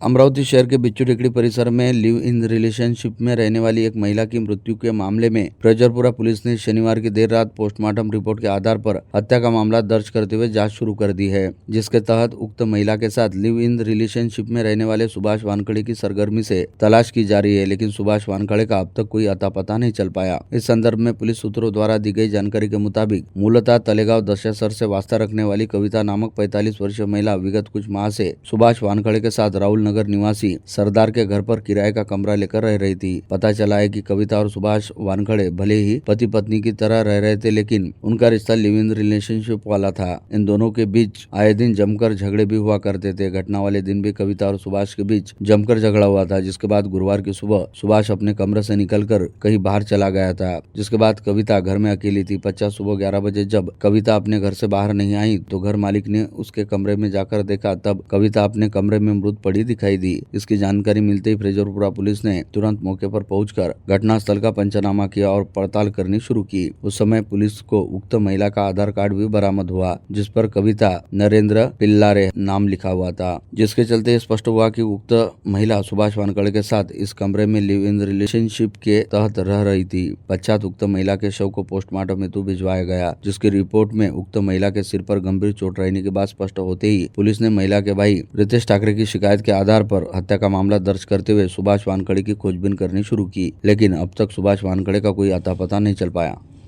अमरावती शहर के बिच्छू टेकड़ी परिसर में लिव इन रिलेशनशिप में रहने वाली एक महिला की मृत्यु के मामले में प्रजरपुरा पुलिस ने शनिवार की देर रात पोस्टमार्टम रिपोर्ट के आधार पर हत्या का मामला दर्ज करते हुए जांच शुरू कर दी है, जिसके तहत उक्त महिला के साथ लिव इन रिलेशनशिप में रहने वाले सुभाष वानखड़े की सरगर्मी से तलाश की जा रही है, लेकिन सुभाष वानखड़े का अब तक कोई अता पता नहीं चल पाया। इस संदर्भ में पुलिस सूत्रों द्वारा दी गई जानकारी के मुताबिक मूलतः तलेगांव दशासर से वास्ता रखने वाली कविता नामक 45 वर्षीय महिला विगत कुछ माह से सुभाष वानखड़े के साथ राहुल नगर निवासी सरदार के घर पर किराए का कमरा लेकर रह रही थी। पता चला है कि कविता और सुभाष वानखड़े भले ही पति पत्नी की तरह रह रहे थे, लेकिन उनका रिश्ता लिव इन रिलेशनशिप वाला था। इन दोनों के बीच आए दिन जमकर झगड़े भी हुआ करते थे। घटना वाले दिन भी कविता और सुभाष के बीच जमकर झगड़ा हुआ था, जिसके बाद गुरुवार की सुबह सुभाष अपने कमरे से निकलकर कहीं बाहर चला गया था, जिसके बाद कविता घर में अकेली थी। 50 सुबह 11 बजे जब कविता अपने घर से बाहर नहीं आई तो घर मालिक ने उसके कमरे में जाकर देखा, तब कविता अपने कमरे में मृत पड़ी दिखाई दी। इसकी जानकारी मिलते ही प्रजरपुरा पुलिस ने तुरंत मौके पर पहुंचकर घटनास्थल का पंचनामा किया और पड़ताल करनी शुरू की। उस समय पुलिस को उक्त महिला का आधार कार्ड भी बरामद हुआ, जिस पर कविता नरेंद्र पिल्लारे नाम लिखा हुआ था, जिसके चलते स्पष्ट हुआ कि उक्त महिला सुभाष वानखड़े के साथ इस कमरे में लिव इन रिलेशनशिप के तहत रह रही थी। पश्चात उक्त महिला के शव को पोस्टमार्टम हेतु भिजवाया गया, जिसकी रिपोर्ट में उक्त महिला के सिर पर गंभीर चोट रहने की बात स्पष्ट होते ही पुलिस ने महिला के भाई रितेश ठाकरे की शिकायत के आधार पर हत्या का मामला दर्ज करते हुए सुभाष वानखड़े की खोजबीन करनी शुरू की, लेकिन अब तक सुभाष वानखड़े का कोई अता पता नहीं चल पाया।